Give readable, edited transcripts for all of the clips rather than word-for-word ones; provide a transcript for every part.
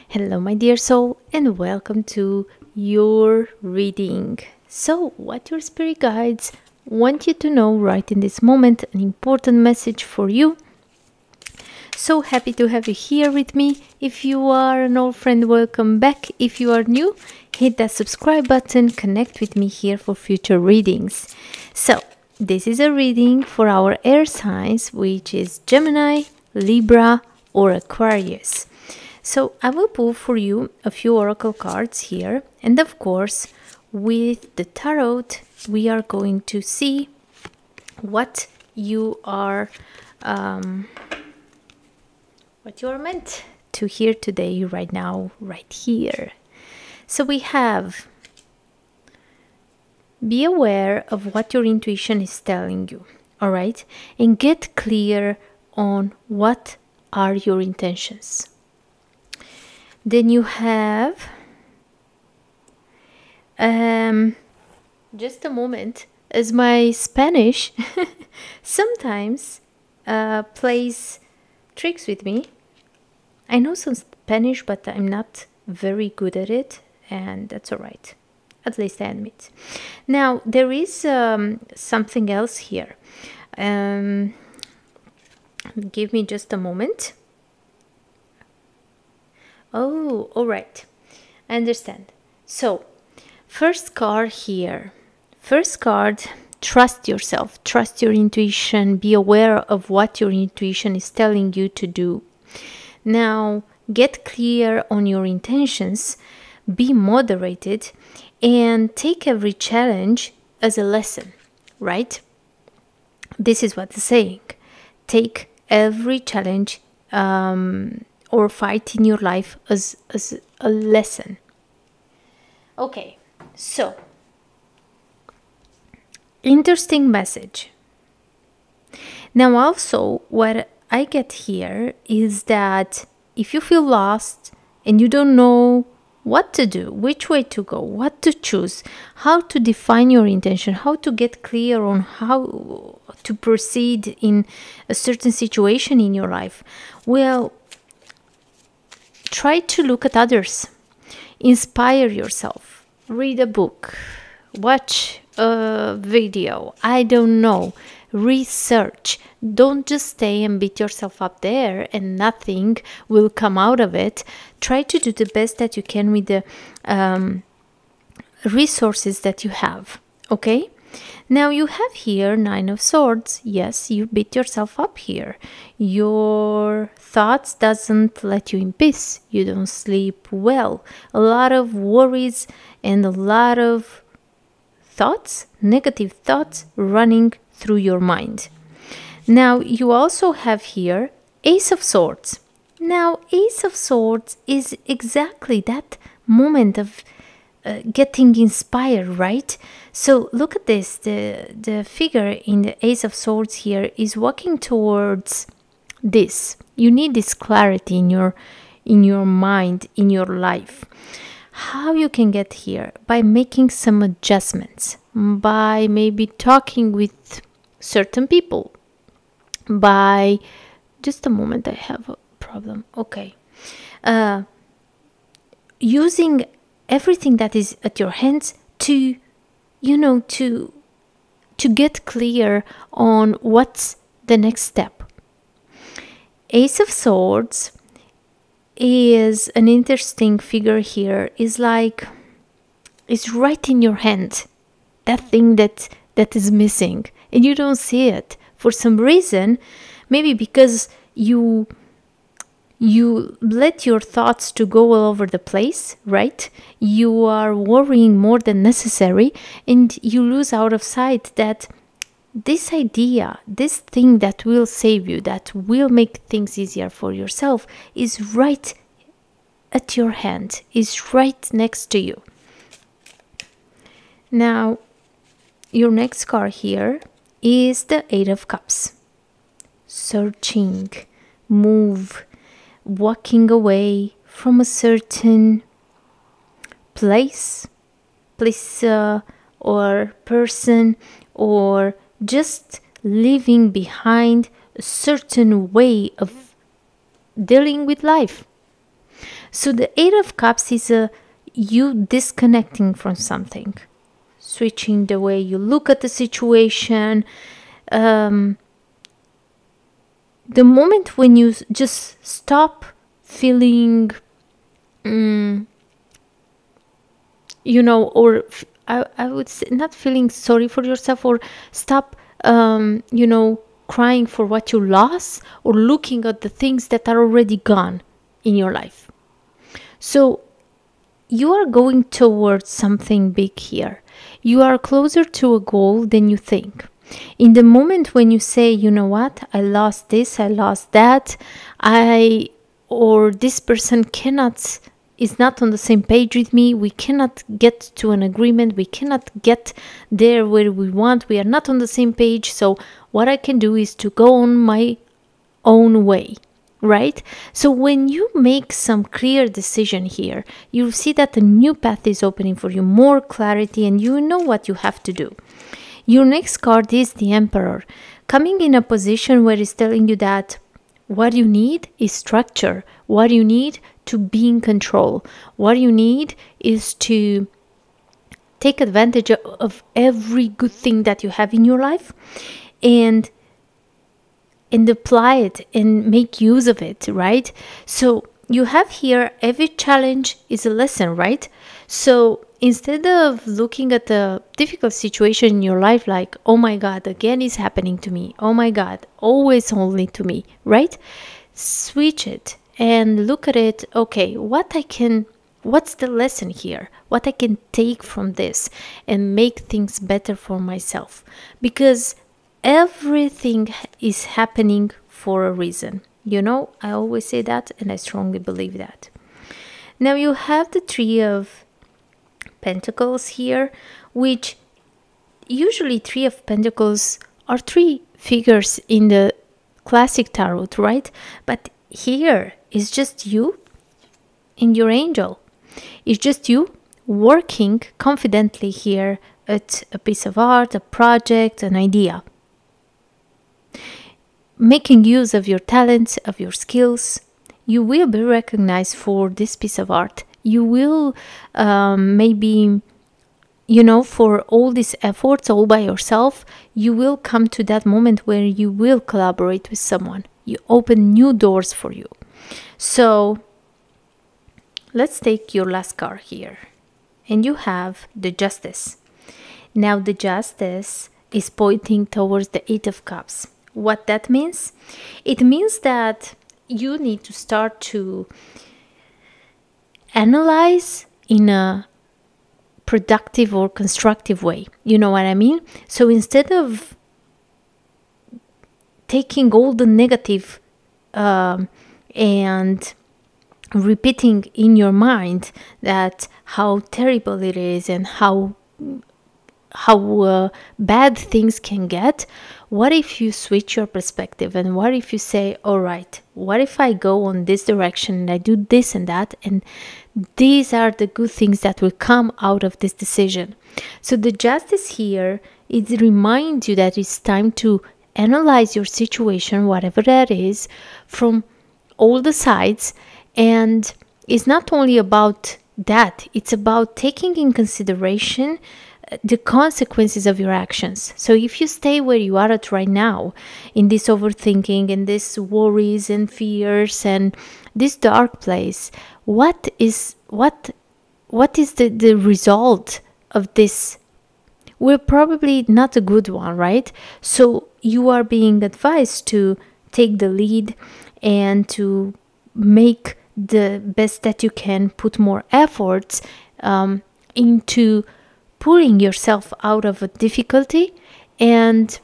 Hello, my dear soul, and welcome to your reading. So, what your spirit guides want you to know right in this moment, an important message for you. So happy to have you here with me. If you are an old friend, welcome back. If you are new, hit that subscribe button, connect with me here for future readings. So, this is a reading for our air signs, which is Gemini, Libra, or Aquarius. So I will pull for you a few oracle cards here, and of course with the tarot we are going to see what you are meant to hear today, right now, right here. So we have: be aware of what your intuition is telling you, all right, and get clear on what are your intentions. Then you have, just a moment, as my Spanish sometimes plays tricks with me. I know some Spanish, but I'm not very good at it, and that's all right. At least I admit. Now, there is something else here. Give me just a moment. Oh, all right. I understand. So, first card here. First card, trust yourself. Trust your intuition. Be aware of what your intuition is telling you to do. Now, get clear on your intentions. Be moderated. And take every challenge as a lesson, right? This is what it's saying. Take every challenge or fight in your life as a lesson. Okay, so interesting message. Now also what I get here is that if you feel lost and you don't know what to do, which way to go, what to choose, how to define your intention, how to get clear on how to proceed in a certain situation in your life, well, try to look at others, inspire yourself, read a book, watch a video, I don't know, research. Don't just stay and beat yourself up there and nothing will come out of it. Try to do the best that you can with the resources that you have, okay? Now you have here Nine of Swords. Yes, you beat yourself up here. Your thoughts doesn't let you in peace. You don't sleep well. A lot of worries and a lot of thoughts, negative thoughts running through your mind. Now you also have here Ace of Swords. Now Ace of Swords is exactly that moment of getting inspired, right? So look at this. The figure in the Ace of Swords here is walking towards this. You need this clarity in your mind, in your life. How you can get here? By making some adjustments, by maybe talking with certain people, by just a moment, I have a problem. Okay, using everything that is at your hands to, to get clear on what's the next step. Ace of Swords is an interesting figure here. Is like, it's right in your hand, that thing that is missing, and you don't see it for some reason. Maybe because you let your thoughts to go all over the place, right? You are worrying more than necessary, and you lose out of sight that this idea, this thing that will save you, that will make things easier for yourself, is right at your hand, is right next to you. Now, your next card here is the Eight of Cups. Searching, move, walking away from a certain place or person, or just leaving behind a certain way of dealing with life. So the Eight of Cups is you disconnecting from something, switching the way you look at the situation. The moment when you just stop feeling, or I would say not feeling sorry for yourself, or stop, crying for what you lost, or looking at the things that are already gone in your life. So you are going towards something big here. You are closer to a goal than you think. In the moment when you say, you know what, I lost this, I lost that, or this person is not on the same page with me, we cannot get to an agreement, we cannot get there where we want, we are not on the same page, so what I can do is to go on my own way, right? So when you make some clear decision here, you see that a new path is opening for you, more clarity, and you know what you have to do. Your next card is the Emperor, coming in a position where it's telling you that what you need is structure. What you need to be in control. What you need is to take advantage of every good thing that you have in your life and apply it and make use of it, right? So you have here, every challenge is a lesson, right? So instead of looking at a difficult situation in your life like, oh my God, again is happening to me, oh my God, always only to me, right? Switch it and look at it, okay, what's the lesson here? What I can take from this and make things better for myself. Because everything is happening for a reason. I always say that, and I strongly believe that. Now you have the Three of Pentacles here, which usually Three of Pentacles are three figures in the classic tarot, right? But here is just you and your angel. It's just you working confidently here at a piece of art, a project, an idea. Making use of your talents, of your skills. You will be recognized for this piece of art. You will maybe, for all these efforts all by yourself, you will come to that moment where you will collaborate with someone. You open new doors for you. So let's take your last card here. And you have the Justice. Now the Justice is pointing towards the Eight of Cups. What that means? It means that you need to start to analyze in a productive or constructive way. You know what I mean? So instead of taking all the negative and repeating in your mind that how terrible it is and how bad things can get, what if you switch your perspective, and what if you say, all right, what if I go on this direction and I do this and that, and these are the good things that will come out of this decision. So the Justice here, it reminds you that it's time to analyze your situation, whatever that is, from all the sides. And it's not only about that, it's about taking in consideration the consequences of your actions. So if you stay where you are at right now, in this overthinking and this worries and fears and this dark place, what is the result of this? We're probably not a good one, right? So you are being advised to take the lead and to make the best that you can, put more efforts into pulling yourself out of a difficulty and,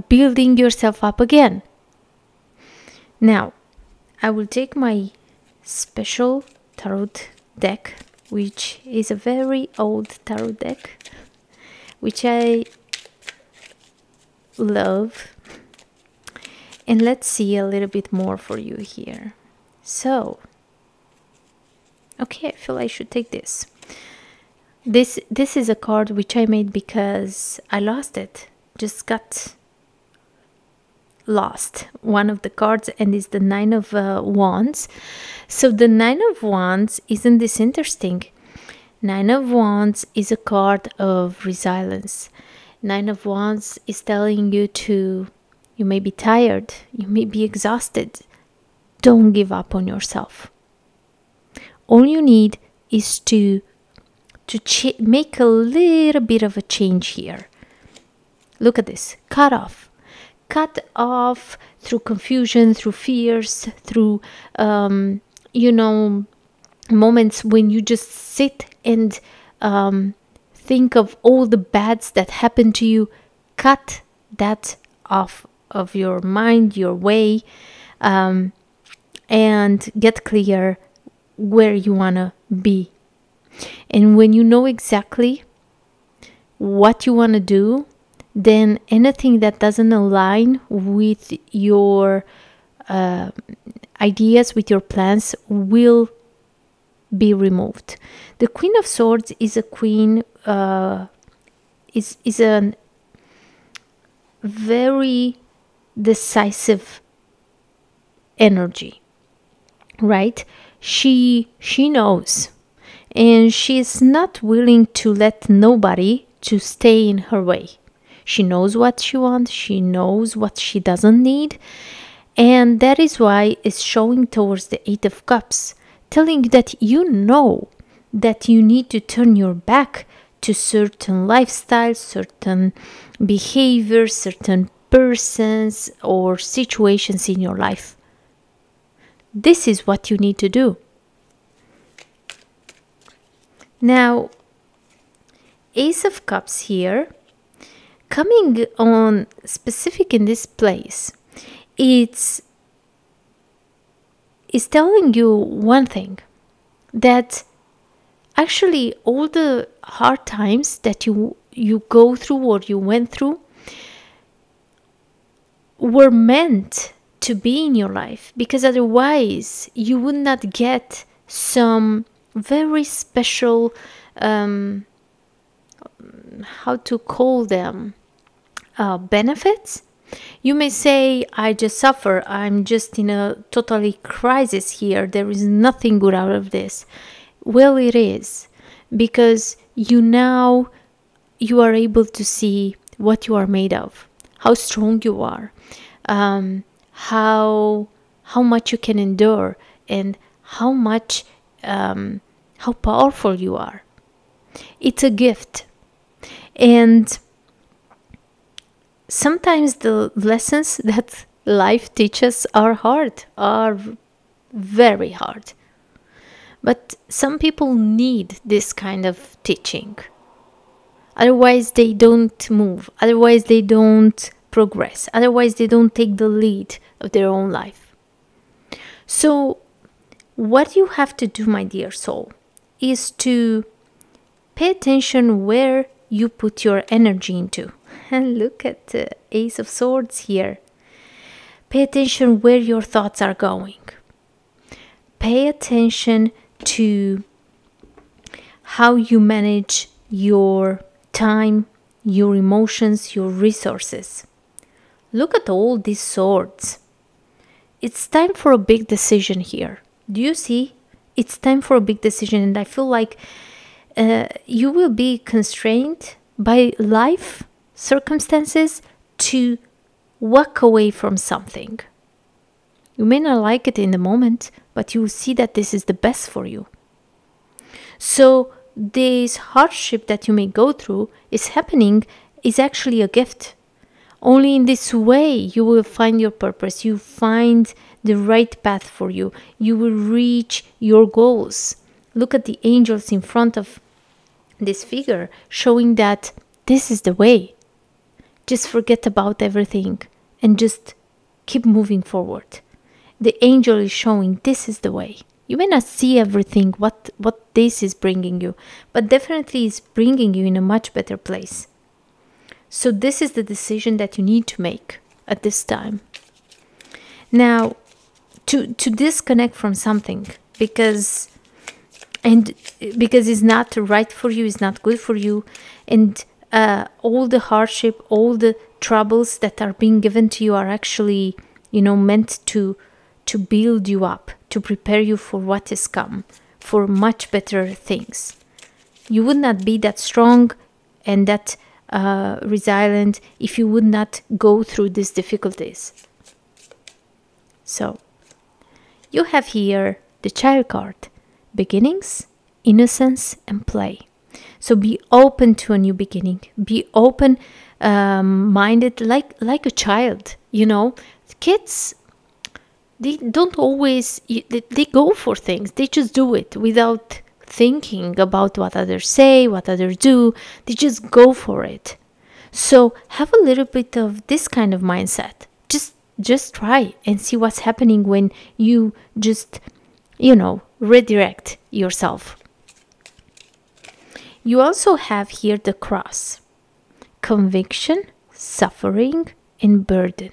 building yourself up again. Now, I will take my special tarot deck, which is a very old tarot deck, which I love. And let's see a little bit more for you here. So, okay, I feel I should take this. This is a card which I made because I lost it. Just got lost one of the cards, and it's the Nine of Wands. So the Nine of Wands, isn't this interesting? Nine of Wands is a card of resilience. Nine of Wands is telling you you may be tired, you may be exhausted. Don't give up on yourself. All you need is to make a little bit of a change here. Look at this. Cut off through confusion, through fears, through moments when you just sit and think of all the bads that happened to you. Cut that off of your mind, your way, and get clear where you want to be. And when you know exactly what you want to do, then anything that doesn't align with your ideas, with your plans, will be removed. The Queen of Swords is a queen, is a very decisive energy, right? She knows, and she's not willing to let nobody to stay in her way. She knows what she wants, she knows what she doesn't need, and that is why it's showing towards the Eight of Cups, telling you that you know that you need to turn your back to certain lifestyles, certain behaviors, certain persons or situations in your life. This is what you need to do. Now, Ace of Cups here, coming on specific in this place, it's telling you one thing, that actually all the hard times that you go through or you went through were meant to be in your life, because otherwise you would not get some very special how to call them, benefits. You may say, I just suffer, I'm just in a totally crisis here, there is nothing good out of this. Well, it is, because you are able to see what you are made of, how strong you are, how much you can endure, and how powerful you are. It's a gift. And sometimes the lessons that life teaches are hard, are very hard. But some people need this kind of teaching. Otherwise, they don't move. Otherwise, they don't progress. Otherwise, they don't take the lead of their own life. So, what you have to do, my dear soul, is to pay attention where you put your energy into. And look at the Ace of Swords here. Pay attention where your thoughts are going. Pay attention to how you manage your time, your emotions, your resources. Look at all these swords. It's time for a big decision here. Do you see? It's time for a big decision, and I feel like you will be constrained by life circumstances to walk away from something. You may not like it in the moment, but you will see that this is the best for you. So this hardship that you may go through is actually a gift. Only in this way you will find your purpose, you find the right path for you, you will reach your goals. Look at the angels in front of this figure, showing that this is the way. Just forget about everything and just keep moving forward. The angel is showing this is the way. You may not see everything what this is bringing you, but definitely is bringing you in a much better place. So this is the decision that you need to make at this time. Now, to disconnect from something because it's not right for you, it's not good for you, and all the hardship, all the troubles that are being given to you are actually, meant to build you up, to prepare you for what is come, for much better things. You would not be that strong and that resilient if you would not go through these difficulties. So you have here the Child card: beginnings, innocence, and play. So be open to a new beginning. Be open minded like a child. Kids, they don't always, they go for things. They just do it without thinking about what others say, what others do. They just go for it. So have a little bit of this kind of mindset. Just try and see what's happening when you just, redirect yourself. You also have here the cross: conviction, suffering, and burden.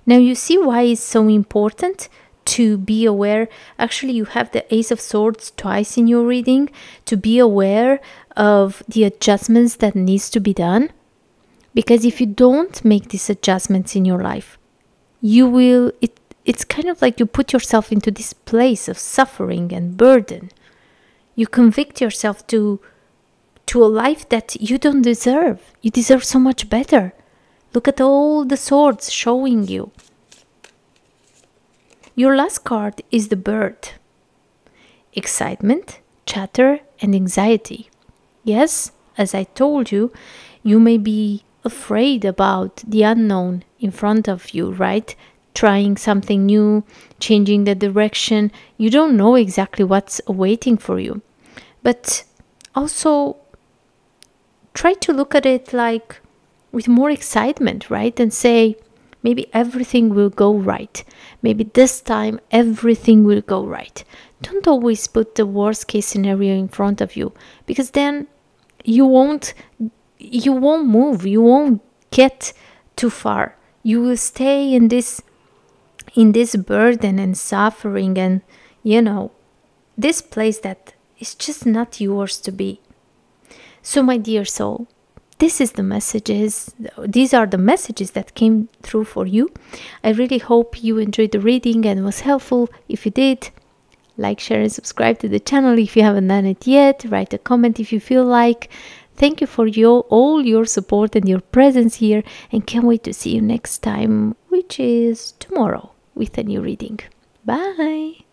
Now you see why it's so important to be aware. Actually, you have the Ace of Swords twice in your reading, to be aware of the adjustments that needs to be done. Because if you don't make these adjustments in your life, it's kind of like you put yourself into this place of suffering and burden. You convict yourself to a life that you don't deserve. You deserve so much better. Look at all the swords showing you. Your last card is the Bird: excitement, chatter, and anxiety. Yes, as I told you, you may be afraid about the unknown in front of you, right? Trying something new, changing the direction. You don't know exactly what's awaiting for you. But also try to look at it like with more excitement, right? And say, maybe everything will go right. Maybe this time everything will go right. Don't always put the worst case scenario in front of you, because then you won't move. You won't get too far. You will stay in this burden and suffering and, this place that is just not yours to be. So my dear soul, these are the messages that came through for you. I really hope you enjoyed the reading and was helpful. If you did, like, share, and subscribe to the channel if you haven't done it yet. Write a comment if you feel like. Thank you for all your support and your presence here, and can't wait to see you next time, which is tomorrow, with a new reading. Bye!